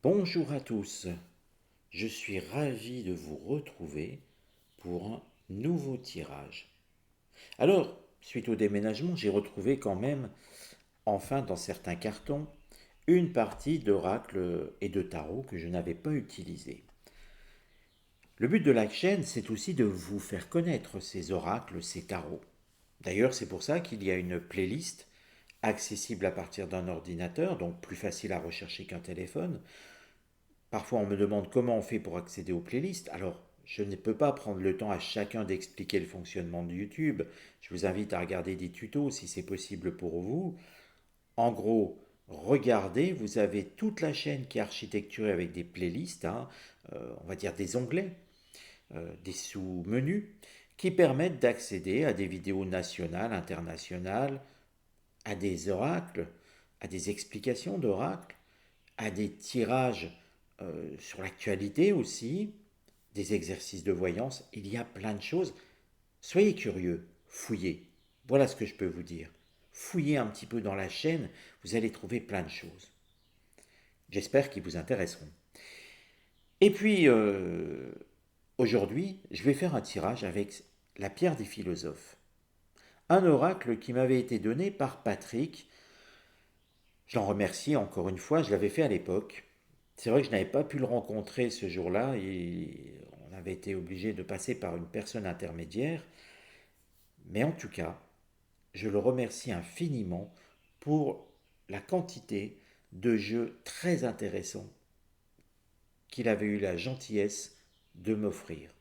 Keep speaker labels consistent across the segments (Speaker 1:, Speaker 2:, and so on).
Speaker 1: Bonjour à tous, je suis ravi de vous retrouver pour un nouveau tirage. Alors, suite au déménagement, j'ai retrouvé quand même, enfin dans certains cartons, une partie d'oracle et de tarot que je n'avais pas utilisée. Le but de la chaîne, c'est aussi de vous faire connaître ces oracles, ces tarots. D'ailleurs, c'est pour ça qu'il y a une playlist accessible à partir d'un ordinateur, donc plus facile à rechercher qu'un téléphone. Parfois, on me demande comment on fait pour accéder aux playlists. Alors, je ne peux pas prendre le temps à chacun d'expliquer le fonctionnement de YouTube. Je vous invite à regarder des tutos si c'est possible pour vous. En gros, regardez, vous avez toute la chaîne qui est architecturée avec des playlists, on va dire des onglets, des sous-menus, qui permettent d'accéder à des vidéos nationales, internationales, à des oracles, à des explications d'oracles, à des tirages sur l'actualité aussi, des exercices de voyance, il y a plein de choses. Soyez curieux, fouillez. Voilà ce que je peux vous dire. Fouillez un petit peu dans la chaîne, vous allez trouver plein de choses. J'espère qu'ils vous intéresseront. Et puis, aujourd'hui, je vais faire un tirage avec la pierre des philosophes. Un oracle qui m'avait été donné par Patrick. Je l'en remercie encore une fois, je l'avais fait à l'époque. C'est vrai que je n'avais pas pu le rencontrer ce jour-là et on avait été obligé de passer par une personne intermédiaire. Mais en tout cas, je le remercie infiniment pour la quantité de jeux très intéressants qu'il avait eu la gentillesse de m'offrir.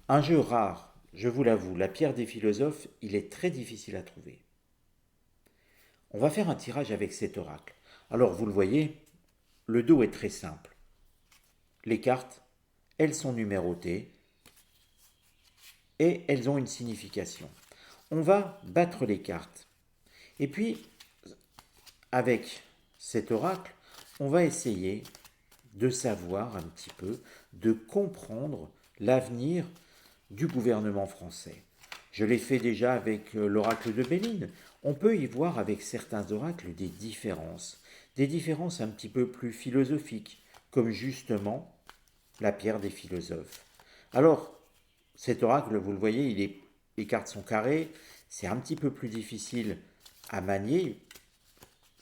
Speaker 1: Un jeu rare, je vous l'avoue, la pierre des philosophes, il est très difficile à trouver. On va faire un tirage avec cet oracle. Alors vous le voyez, le dos est très simple. Les cartes, elles sont numérotées et elles ont une signification. On va battre les cartes. Et puis, avec cet oracle, on va essayer de savoir un petit peu, de comprendre l'avenir du gouvernement français. Je l'ai fait déjà avec l'oracle de Béline. On peut y voir avec certains oracles des différences un petit peu plus philosophiques, comme justement la pierre des philosophes. Alors, cet oracle, vous le voyez, les cartes sont carrées, c'est un petit peu plus difficile à manier,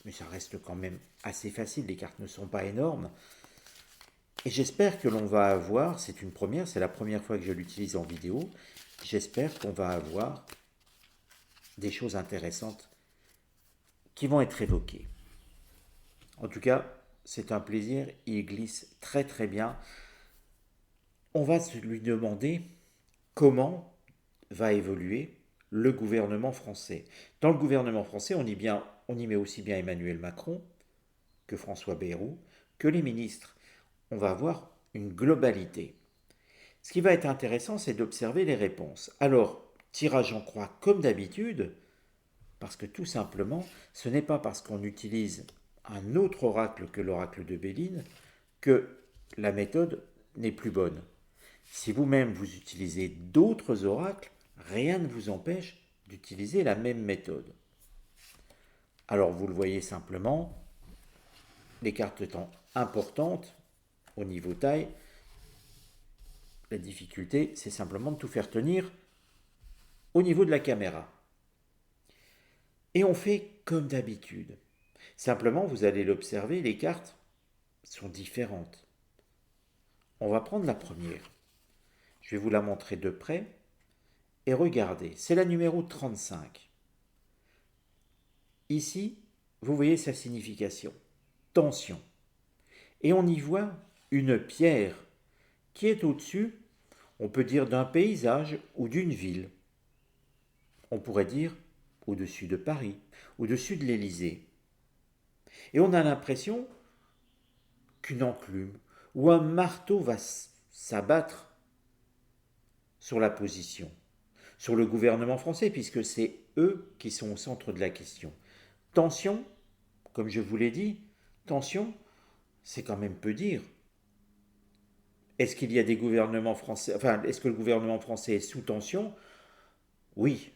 Speaker 1: mais ça reste quand même assez facile, les cartes ne sont pas énormes. Et j'espère que l'on va avoir, c'est une première, c'est la première fois que je l'utilise en vidéo, j'espère qu'on va avoir des choses intéressantes qui vont être évoquées. En tout cas, c'est un plaisir, il glisse très très bien. On va se lui demander comment va évoluer le gouvernement français. Dans le gouvernement français, on y met aussi bien Emmanuel Macron que François Bayrou, que les ministres. On va avoir une globalité. Ce qui va être intéressant, c'est d'observer les réponses. Alors, tirage en croix comme d'habitude, parce que tout simplement, ce n'est pas parce qu'on utilise un autre oracle que l'oracle de Béline que la méthode n'est plus bonne. Si vous-même vous utilisez d'autres oracles, rien ne vous empêche d'utiliser la même méthode. Alors vous le voyez simplement, les cartes étant importantes au niveau taille, la difficulté c'est simplement de tout faire tenir au niveau de la caméra. Et on fait comme d'habitude. Simplement, vous allez l'observer, les cartes sont différentes. On va prendre la première. Je vais vous la montrer de près. Et regardez, c'est la numéro 35. Ici, vous voyez sa signification. Tension. Et on y voit une pierre qui est au-dessus, on peut dire d'un paysage ou d'une ville. On pourrait dire au-dessus de Paris, au-dessus de l'Élysée. Et on a l'impression qu'une enclume ou un marteau va s'abattre sur la position, sur le gouvernement français, puisque c'est eux qui sont au centre de la question. Tension, comme je vous l'ai dit, tension, c'est quand même peu dire. Est-ce qu'il y a des gouvernements français, enfin, est-ce que le gouvernement français est sous tension? oui,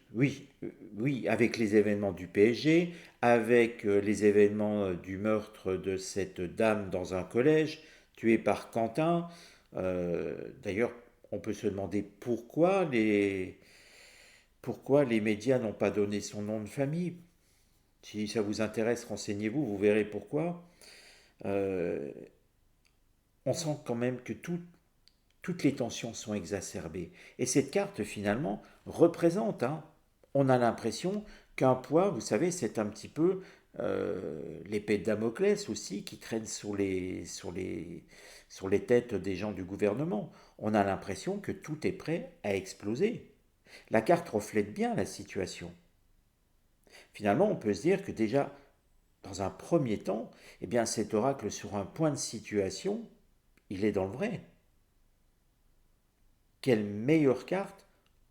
Speaker 1: avec les événements du PSG, avec les événements du meurtre de cette dame dans un collège, tuée par Quentin. D'ailleurs, on peut se demander pourquoi les médias n'ont pas donné son nom de famille. Si ça vous intéresse, renseignez-vous, vous verrez pourquoi. Euh, on sent quand même que toutes les tensions sont exacerbées. Et cette carte, finalement, représente, hein, on a l'impression qu'un poids, vous savez, c'est un petit peu l'épée de Damoclès aussi qui traîne sur les têtes des gens du gouvernement. On a l'impression que tout est prêt à exploser. La carte reflète bien la situation. Finalement, on peut se dire que déjà, dans un premier temps, eh bien, cet oracle sur un point de situation, il est dans le vrai. Quelle meilleure carte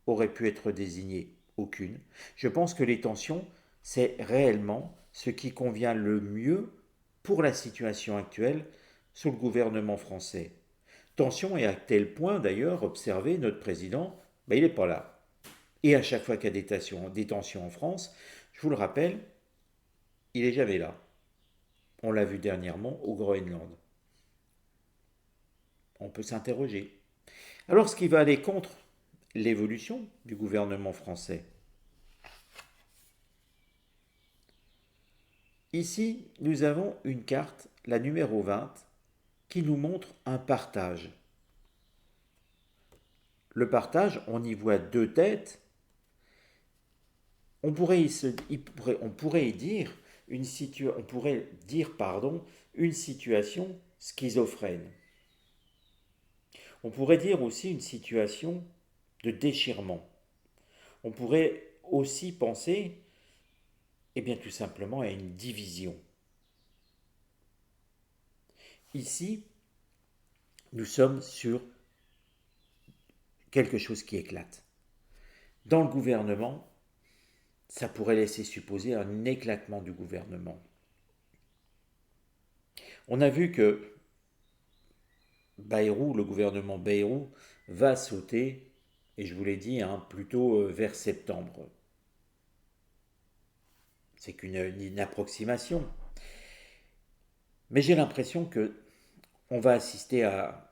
Speaker 1: aurait pu être désignée? Aucune. Je pense que les tensions, c'est réellement ce qui convient le mieux pour la situation actuelle sous le gouvernement français. Tension et à tel point d'ailleurs, observez, notre président, ben, il n'est pas là. Et à chaque fois qu'il y a des tensions en France, je vous le rappelle, il n'est jamais là. On l'a vu dernièrement au Groenland. On peut s'interroger. Alors ce qui va aller contre l'évolution du gouvernement français. Ici, nous avons une carte, la numéro 20, qui nous montre un partage. Le partage, on y voit deux têtes. On pourrait y dire une situation schizophrène. On pourrait dire aussi une situation de déchirement. On pourrait aussi penser, eh bien tout simplement, à une division. Ici, nous sommes sur quelque chose qui éclate. Dans le gouvernement, ça pourrait laisser supposer un éclatement du gouvernement. On a vu que Bayrou, le gouvernement Bayrou, va sauter, et je vous l'ai dit, hein, plutôt vers septembre. C'est qu'une approximation. Mais j'ai l'impression que on va assister à...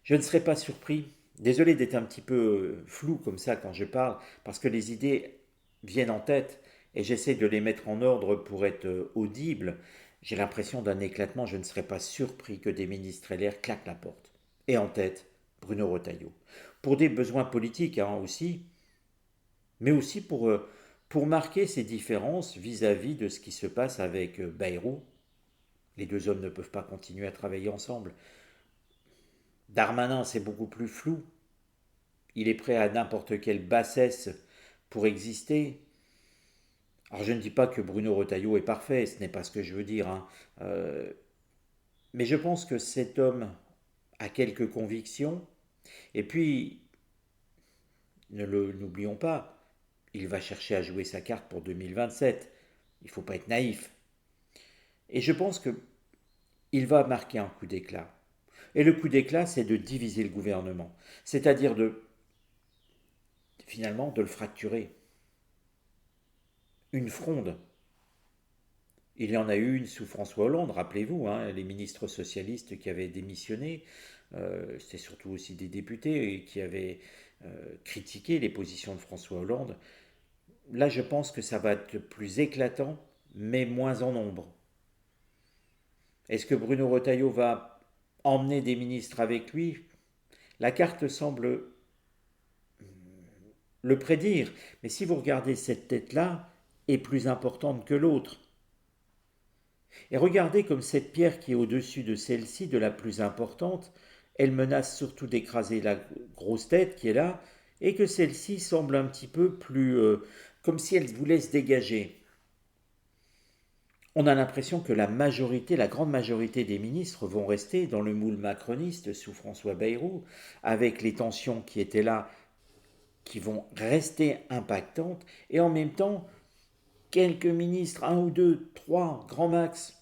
Speaker 1: Je ne serais pas surpris. Désolé d'être un petit peu flou comme ça quand je parle, parce que les idées viennent en tête et j'essaie de les mettre en ordre pour être audible. J'ai l'impression d'un éclatement, je ne serais pas surpris que des ministres LR claquent la porte. Et en tête, Bruno Retailleau. Pour des besoins politiques hein, aussi, mais aussi pour marquer ces différences vis-à-vis de ce qui se passe avec Bayrou. Les deux hommes ne peuvent pas continuer à travailler ensemble. Darmanin, c'est beaucoup plus flou. Il est prêt à n'importe quelle bassesse pour exister. Alors je ne dis pas que Bruno Retailleau est parfait, ce n'est pas ce que je veux dire. Hein. Euh, mais je pense que cet homme a quelques convictions. Et puis, n'oublions pas, il va chercher à jouer sa carte pour 2027. Il ne faut pas être naïf. Et je pense qu'il va marquer un coup d'éclat. Et le coup d'éclat, c'est de diviser le gouvernement. C'est-à-dire finalement de le fracturer. Une fronde. Il y en a eu une sous François Hollande, rappelez-vous, hein, les ministres socialistes qui avaient démissionné, c'était surtout aussi des députés qui avaient critiqué les positions de François Hollande. Là, je pense que ça va être plus éclatant, mais moins en nombre. Est-ce que Bruno Retailleau va emmener des ministres avec lui? La carte semble le prédire, mais si vous regardez cette tête-là, est plus importante que l'autre. Et regardez comme cette pierre qui est au-dessus de celle-ci, de la plus importante, elle menace surtout d'écraser la grosse tête qui est là, et que celle-ci semble un petit peu plus... comme si elle voulait se dégager. On a l'impression que la grande majorité des ministres vont rester dans le moule macroniste sous François Bayrou, avec les tensions qui étaient là, qui vont rester impactantes, et en même temps, quelques ministres, un ou deux, trois, grand max,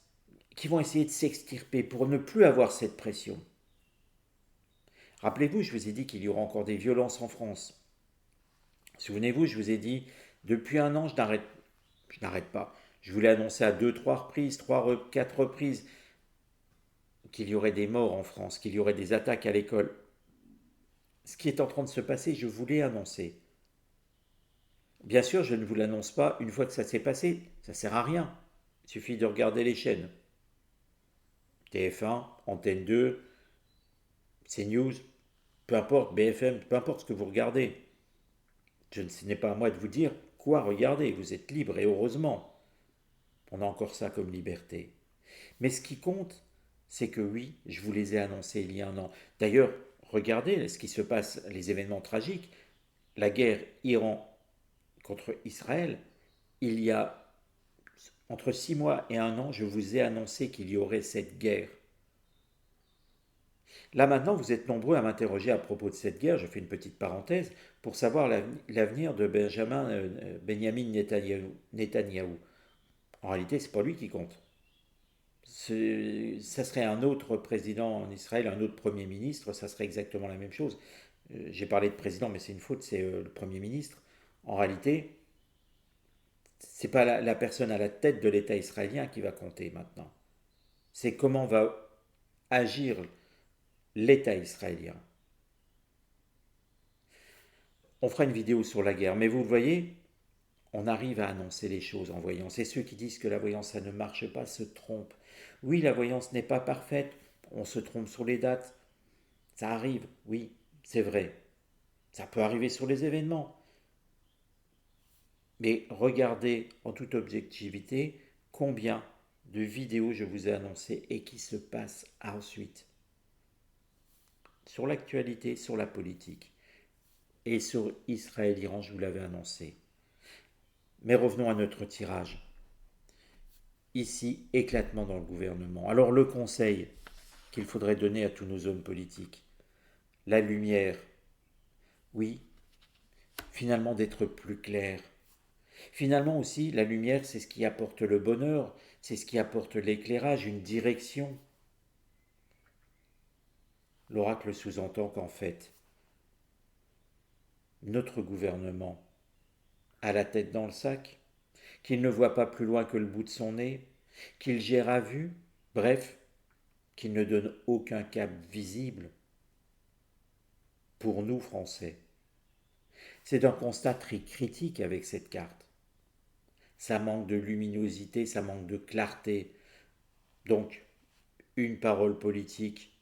Speaker 1: qui vont essayer de s'extirper pour ne plus avoir cette pression. Rappelez-vous, je vous ai dit qu'il y aura encore des violences en France. Souvenez-vous, je vous ai dit, depuis un an, je n'arrête pas. Je vous l'ai annoncé à deux, trois reprises, quatre reprises, qu'il y aurait des morts en France, qu'il y aurait des attaques à l'école. Ce qui est en train de se passer, je vous l'ai annoncé. Bien sûr, je ne vous l'annonce pas une fois que ça s'est passé, ça sert à rien. Il suffit de regarder les chaînes. TF1, Antenne 2, CNews, peu importe, BFM, peu importe ce que vous regardez. Ce n'est pas à moi de vous dire quoi regarder, vous êtes libre et heureusement. On a encore ça comme liberté. Mais ce qui compte, c'est que oui, je vous les ai annoncés il y a un an. D'ailleurs, regardez ce qui se passe, les événements tragiques. La guerre Iran contre Israël, il y a entre 6 mois et un an, je vous ai annoncé qu'il y aurait cette guerre. Là maintenant, vous êtes nombreux à m'interroger à propos de cette guerre, je fais une petite parenthèse, pour savoir l'avenir de Benjamin Netanyahou. En réalité, c'est pas lui qui compte. Ça serait un autre président en Israël, un autre premier ministre, ça serait exactement la même chose. J'ai parlé de président, mais c'est une faute, c'est le premier ministre. En réalité, c'est pas la personne à la tête de l'État israélien qui va compter maintenant. C'est comment va agir l'État israélien. On fera une vidéo sur la guerre, mais vous le voyez, on arrive à annoncer les choses en voyance. Et ceux qui disent que la voyance, ça ne marche pas, se trompent. Oui, la voyance n'est pas parfaite, on se trompe sur les dates, ça arrive, oui, c'est vrai. Ça peut arriver sur les événements. Mais regardez en toute objectivité combien de vidéos je vous ai annoncées et qui se passent ensuite. Sur l'actualité, sur la politique. Et sur Israël-Iran, je vous l'avais annoncé. Mais revenons à notre tirage. Ici, éclatement dans le gouvernement. Alors le conseil qu'il faudrait donner à tous nos hommes politiques, la lumière, oui, finalement d'être plus clair. Finalement aussi, la lumière, c'est ce qui apporte le bonheur, c'est ce qui apporte l'éclairage, une direction. L'oracle sous-entend qu'en fait, notre gouvernement a la tête dans le sac, qu'il ne voit pas plus loin que le bout de son nez, qu'il gère à vue, bref, qu'il ne donne aucun cap visible pour nous Français. C'est un constat très critique avec cette carte. Ça manque de luminosité, ça manque de clarté. Donc, une parole politique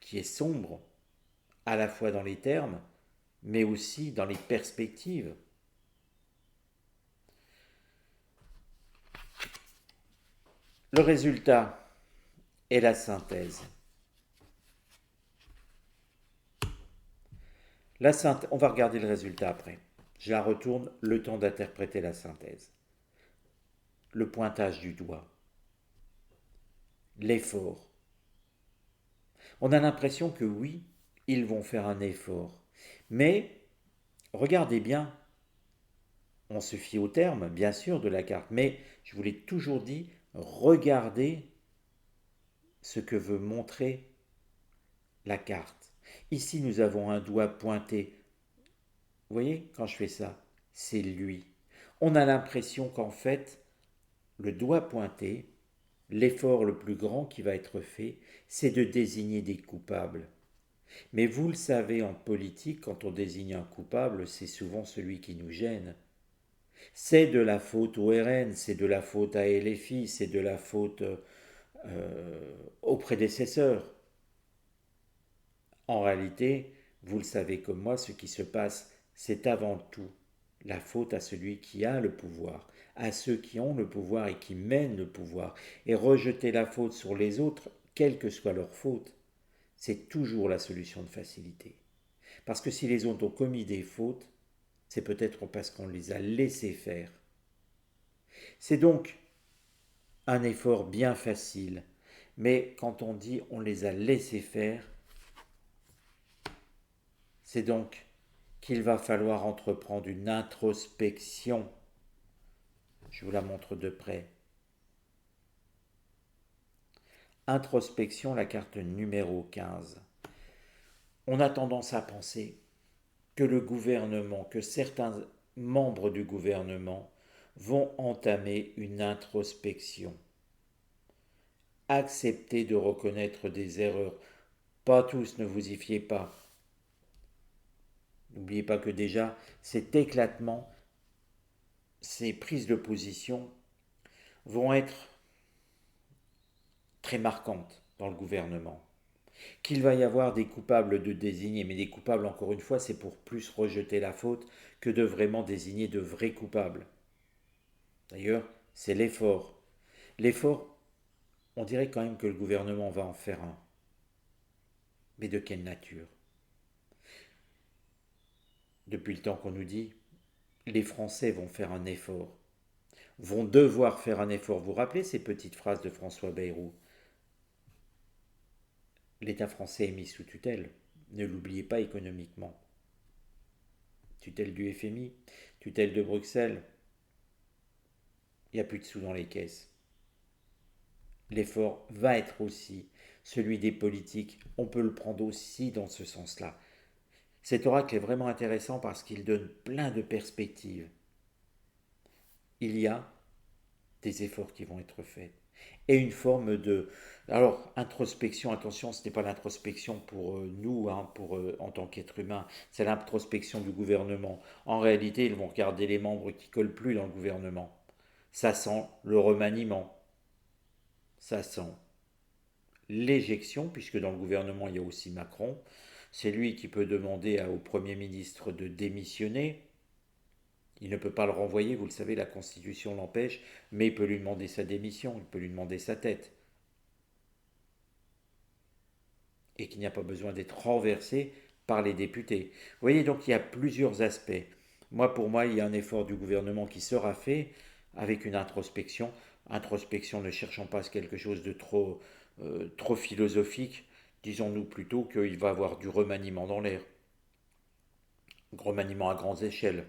Speaker 1: qui est sombre, à la fois dans les termes, mais aussi dans les perspectives. Le résultat est la synthèse. On va regarder le résultat après. Je la retourne, le temps d'interpréter la synthèse. Le pointage du doigt. L'effort. On a l'impression que oui, ils vont faire un effort. Mais, regardez bien, on se fie au terme, bien sûr, de la carte, mais je vous l'ai toujours dit, regardez ce que veut montrer la carte. Ici, nous avons un doigt pointé. Vous voyez, quand je fais ça, c'est lui. On a l'impression qu'en fait, le doigt pointé, l'effort le plus grand qui va être fait, c'est de désigner des coupables. Mais vous le savez, en politique, quand on désigne un coupable, c'est souvent celui qui nous gêne. C'est de la faute au RN, c'est de la faute à LFI, c'est de la faute aux prédécesseurs. En réalité, vous le savez comme moi, ce qui se passe, c'est avant tout la faute à celui qui a le pouvoir, à ceux qui ont le pouvoir et qui mènent le pouvoir. Et rejeter la faute sur les autres, quelle que soit leur faute, c'est toujours la solution de facilité. Parce que si les autres ont commis des fautes, c'est peut-être parce qu'on les a laissés faire. C'est donc un effort bien facile, mais quand on dit on les a laissés faire, c'est donc qu'il va falloir entreprendre une introspection. Je vous la montre de près. Introspection, la carte numéro 15. On a tendance à penser que le gouvernement, que certains membres du gouvernement vont entamer une introspection. Acceptez de reconnaître des erreurs. Pas tous, ne vous y fiez pas. N'oubliez pas que déjà, cet éclatement, ces prises de position vont être très marquantes dans le gouvernement. Qu'il va y avoir des coupables de désigner, mais des coupables, encore une fois, c'est pour plus rejeter la faute que de vraiment désigner de vrais coupables. D'ailleurs, c'est l'effort. L'effort, on dirait quand même que le gouvernement va en faire un. Mais de quelle nature? Depuis le temps qu'on nous dit, les Français vont faire un effort, vont devoir faire un effort. Vous vous rappelez ces petites phrases de François Bayrou? L'État français est mis sous tutelle, ne l'oubliez pas économiquement. Tutelle du FMI, tutelle de Bruxelles, il n'y a plus de sous dans les caisses. L'effort va être aussi celui des politiques, on peut le prendre aussi dans ce sens-là. Cet oracle est vraiment intéressant parce qu'il donne plein de perspectives. Il y a des efforts qui vont être faits. Et une forme de... Alors, introspection, attention, ce n'est pas l'introspection pour nous, en tant qu'être humain, c'est l'introspection du gouvernement. En réalité, ils vont regarder les membres qui collent plus dans le gouvernement. Ça sent le remaniement. Ça sent l'éjection, puisque dans le gouvernement, il y a aussi Macron. C'est lui qui peut demander au Premier ministre de démissionner. Il ne peut pas le renvoyer, vous le savez, la Constitution l'empêche, mais il peut lui demander sa démission, il peut lui demander sa tête. Et qu'il n'y a pas besoin d'être renversé par les députés. Vous voyez, donc il y a plusieurs aspects. Pour moi, il y a un effort du gouvernement qui sera fait avec une introspection. Introspection, ne cherchons pas quelque chose de trop philosophique. Disons-nous plutôt qu'il va y avoir du remaniement dans l'air. Remaniement à grandes échelles.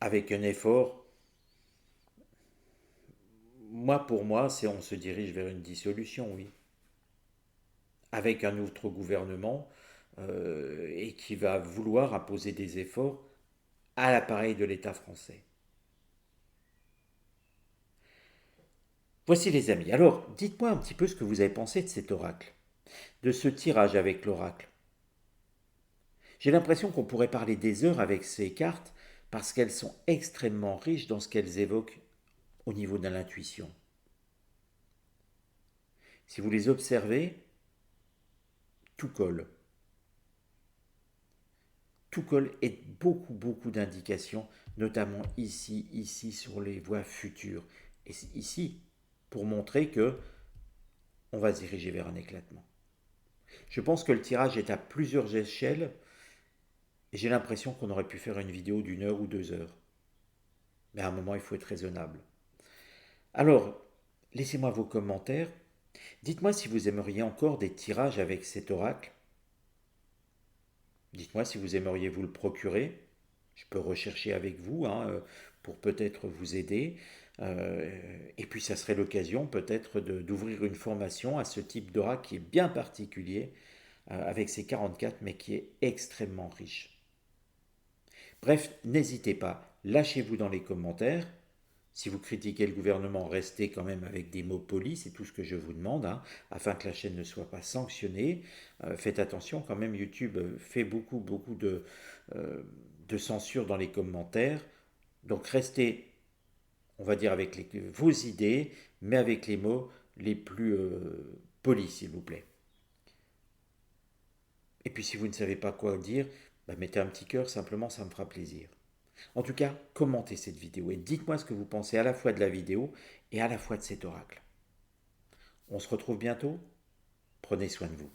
Speaker 1: Avec un effort, pour moi, c'est on se dirige vers une dissolution, oui. Avec un autre gouvernement et qui va vouloir imposer des efforts à l'appareil de l'État français. Voici les amis. Alors, dites-moi un petit peu ce que vous avez pensé de cet oracle, de ce tirage avec l'oracle. J'ai l'impression qu'on pourrait parler des heures avec ces cartes parce qu'elles sont extrêmement riches dans ce qu'elles évoquent au niveau de l'intuition. Si vous les observez, tout colle. Tout colle et beaucoup d'indications, notamment ici sur les voies futures. Et ici, pour montrer que on va se diriger vers un éclatement. Je pense que le tirage est à plusieurs échelles et j'ai l'impression qu'on aurait pu faire une vidéo d'une heure ou 2 heures. Mais à un moment, il faut être raisonnable. Alors, laissez-moi vos commentaires. Dites-moi si vous aimeriez encore des tirages avec cet oracle. Dites-moi si vous aimeriez vous le procurer. Je peux rechercher avec vous pour peut-être vous aider. Et puis ça serait l'occasion peut-être d'ouvrir une formation à ce type d'oracle qui est bien particulier, avec ses 44, mais qui est extrêmement riche. Bref, n'hésitez pas, lâchez-vous dans les commentaires. Si vous critiquez le gouvernement, restez quand même avec des mots polis, c'est tout ce que je vous demande, afin que la chaîne ne soit pas sanctionnée. Faites attention quand même, YouTube fait beaucoup de censure dans les commentaires. Donc restez, on va dire, avec vos idées, mais avec les mots les plus polis, s'il vous plaît. Et puis si vous ne savez pas quoi dire, mettez un petit cœur, simplement, ça me fera plaisir. En tout cas, commentez cette vidéo et dites-moi ce que vous pensez à la fois de la vidéo et à la fois de cet oracle. On se retrouve bientôt. Prenez soin de vous.